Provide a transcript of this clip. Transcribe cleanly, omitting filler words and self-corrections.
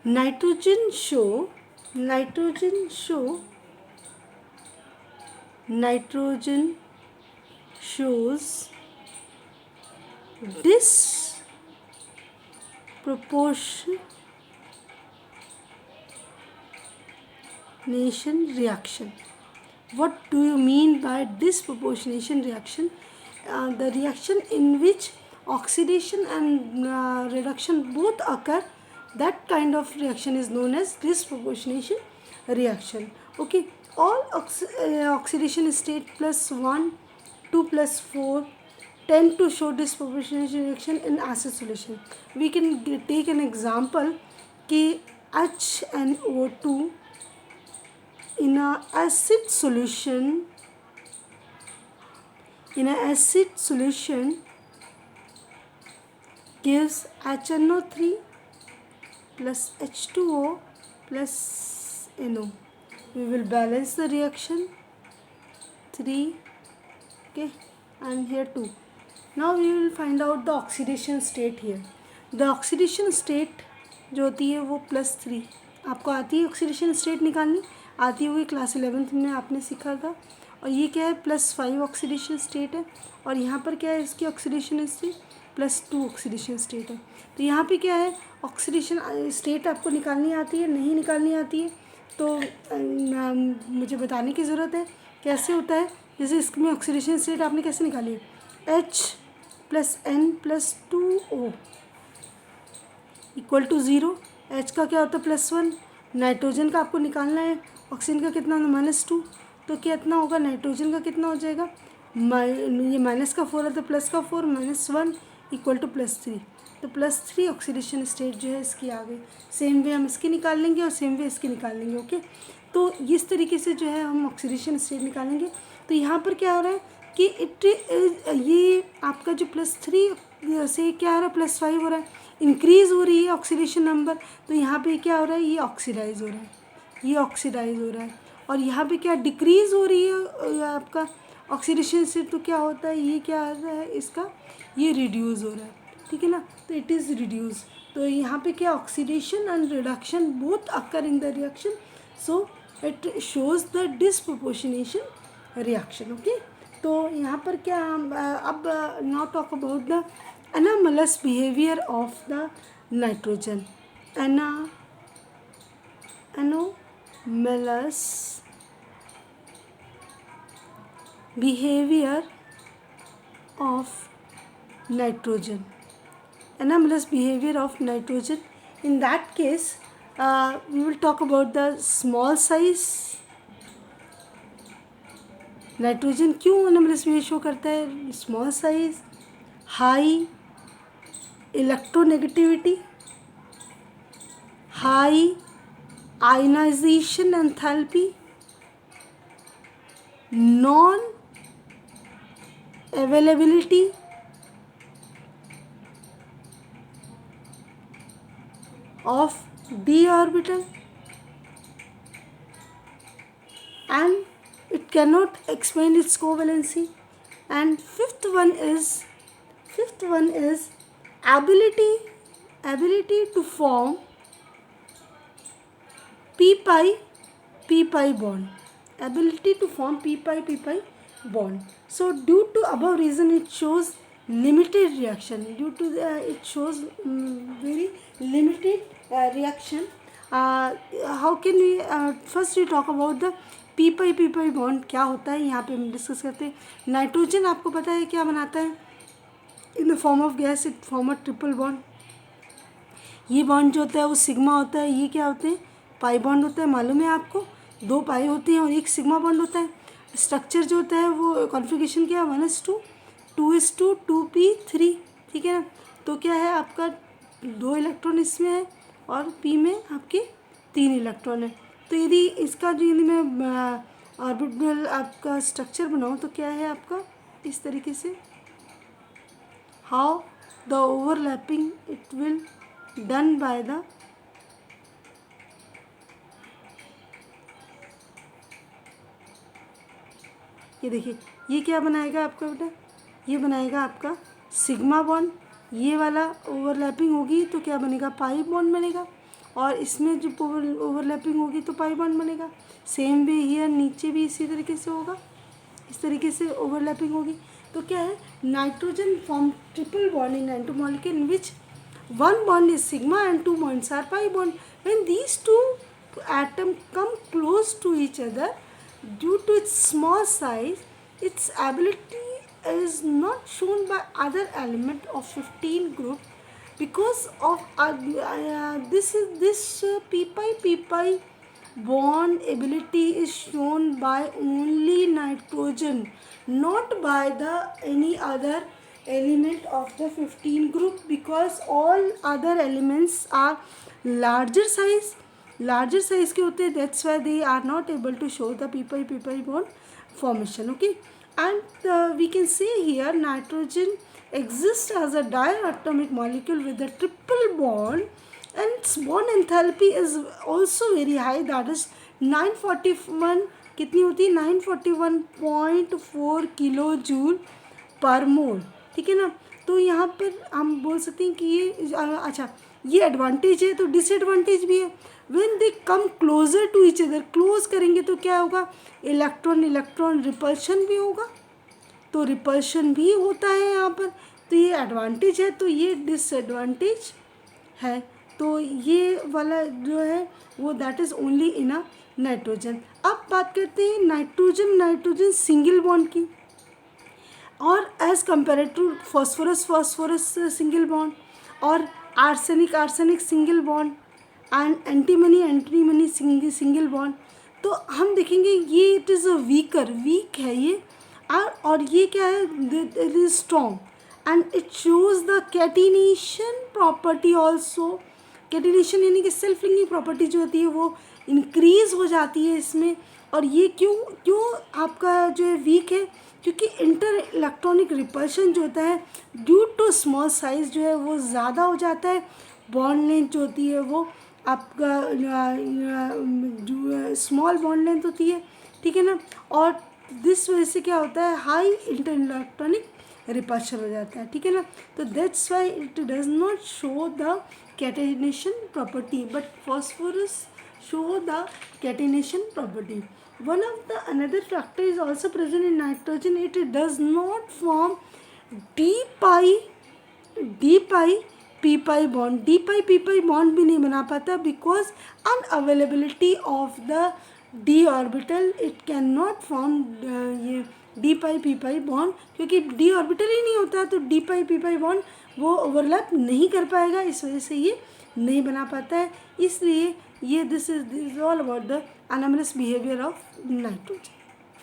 nitrogen show nitrogen shows disproportionation reaction. What do you mean by disproportionation reaction? The reaction in which oxidation and reduction both occur, that kind of reaction is known as disproportionation reaction. Okay, all oxidation state plus 1, 2 plus 4 tend to show disproportionation reaction in acid solution. We can take an example कि HNO2 in a acid solution gives HNO3 plus H2O plus NO. We will balance the reaction 3, okay, and here 2. Now we will find out the oxidation state here. The oxidation state जो होती है वो +3. आपको आती है oxidation state निकालनी? आती हुई क्लास 11th में आपने सीखा था. और ये क्या है, +5 ऑक्सीडेशन स्टेट है. और यहाँ पर क्या है इसकी ऑक्सीडेशन स्टेट +2 ऑक्सीडेशन स्टेट है. तो यहाँ पे क्या है, ऑक्सीडेशन स्टेट आपको निकालनी आती है? नहीं निकालनी आती है तो मुझे बताने की ज़रूरत है कैसे होता है. जैसे इसमें ऑक्सीडेशन स्टेट आपने कैसे निकाली है, H+N+2O = 0. H का क्या होता है +1. नाइट्रोजन का आपको निकालना है, ऑक्सीजन का कितना होगा -2. तो कितना होगा, नाइट्रोजन का कितना हो जाएगा, ये -4 है तो +4 -1 = +3. तो +3 ऑक्सीडेशन स्टेट जो है इसकी आ गई. सेम वे हम इसकी निकाल लेंगे और सेम वे इसकी निकाल लेंगे. ओके, तो इस तरीके से जो है हम ऑक्सीडेशन स्टेट निकालेंगे. तो यहाँ पर क्या हो रहा है कि ये आपका जो +3 से क्या हो रहा है +5 हो रहा है, इंक्रीज़ हो रही है ऑक्सीडेशन नंबर. तो यहाँ पे क्या हो रहा है, ये ऑक्सीडाइज हो रहा है, ये ऑक्सीडाइज हो रहा है. और यहाँ पे क्या डिक्रीज़ हो रही है आपका ऑक्सीडेशन से. तो क्या होता है, ये क्या आ रहा है इसका, ये रिड्यूस हो रहा है. ठीक है ना, तो इट इज़ रिड्यूस. तो यहाँ पे क्या oxidation and reduction both occur in the reaction, so it shows the disproportionation reaction. Okay, तो यहाँ पर क्या अब now talk about the anomalous behavior of the nitrogen. Anomalous behavior of nitrogen. Anomalous behavior of nitrogen. In that case, we will talk about the small size. Nitrogen क्यों anomalous behavior show करता है, small size, high electronegativity, high ionization enthalpy, non-availability of d orbital, and it cannot explain its covalency. And fifth one is ability to form p-pi bond. Ability to form p-pi bond. So due to above reason, it shows limited reaction. It shows very limited reaction. How can we first we talk about the p-pi bond. क्या होता है यहाँ पे हम discuss करते हैं. Nitrogen आपको पता है क्या बनाता है, in the form of gas it form a triple bond. ये बॉन्ड जो होता है वो सिग्मा होता है. ये क्या होते हैं, पाई बॉन्ड होता है. मालूम है आपको, 2 पाई होती हैं और 1 सिग्मा बॉन्ड होता है. स्ट्रक्चर जो होता है वो कॉन्फ़िगरेशन क्या है, 1:2, 2:2, 2p3. ठीक है ना. तो क्या है आपका 2 इलेक्ट्रॉन इसमें है और p में आपके 3 इलेक्ट्रॉन है. तो यदि इसका जो यदि मैं ऑर्बिटल आपका स्ट्रक्चर बनाऊँ तो क्या है आपका इस तरीके से, how the overlapping it will done by the ये देखिए, ये क्या बनाएगा आपका बेटा, ये बनाएगा आपका सिग्मा बॉन्ड. ये वाला ओवरलैपिंग होगी तो क्या बनेगा, पाई बॉन्ड बनेगा. और इसमें जो ओवरलैपिंग होगी तो पाई बॉन्ड बनेगा। सेम वे हियर नीचे भी इसी तरीके से होगा, इस तरीके से ओवरलैपिंग होगी। तो क्या है, nitrogen form triple bond in N2 molecule in which one bond is sigma and two bonds are pi bond. When these two atoms come close to each other, due to its small size, its ability is not shown by other element of 15 group because of this p-pi bond ability is shown by only nitrogen, not by the any other element of the 15 group, because all other elements are larger size के होते हैं, that's why they are not able to show the p-pi bond formation. Okay, and we can say here nitrogen exists as a diatomic molecule with a triple bond, and its bond enthalpy is also very high, that is 941 कितनी होती है, 941.4 kilo joule पर मोल। ठीक है ना। तो यहाँ पर हम बोल सकते हैं कि ये अच्छा ये एडवांटेज है, तो डिसएडवांटेज भी है। When they come closer to each other, close करेंगे तो क्या होगा, इलेक्ट्रॉन रिपल्शन भी होगा, तो रिपल्शन भी होता है यहाँ पर। तो ये एडवांटेज है, तो ये डिसएडवांटेज है। तो ये वाला जो है वो that is only in a nitrogen. अब बात करते हैं नाइट्रोजन सिंगल बॉन्ड की, और as compare to phosphorus single bond, और arsenic single bond, and antimony single bond. तो हम देखेंगे ये इट इज़ अ वीक है ये, और ये क्या है, it is strong and it shows the catenation property also. Catenation यानी कि सेल्फ लिंकिंग प्रॉपर्टी जो होती है वो इंक्रीज हो जाती है इसमें। और ये क्यों आपका जो है वीक है, क्योंकि इंटर इलेक्ट्रॉनिक रिपल्शन जो होता है ड्यू टू स्मॉल साइज जो है वो ज़्यादा हो जाता है, बॉन्ड लेंथ जो होती है वो आपका जो स्मॉल बॉन्ड लेंथ होती है। ठीक है ना। और दिस वजह से क्या होता है, हाई इंटर इलेक्ट्रॉनिक रिपल्शन हो जाता है। ठीक है ना। तो that's why it does not show the catenation property, but phosphorus show the catenation property. One of the another factor is also present in nitrogen. It does not form d-pi p-pi bond. d-pi p-pi bond भी नहीं बना पाता because unavailability of the d orbital. It cannot form ये d-pi p-pi bond, क्योंकि d orbital ही नहीं होता, तो d-pi p-pi bond वो ओवरलैप नहीं कर पाएगा, इस वजह से ये नहीं बना पाता है। इसलिए ये this is all about the anomalous behavior of nitrogen.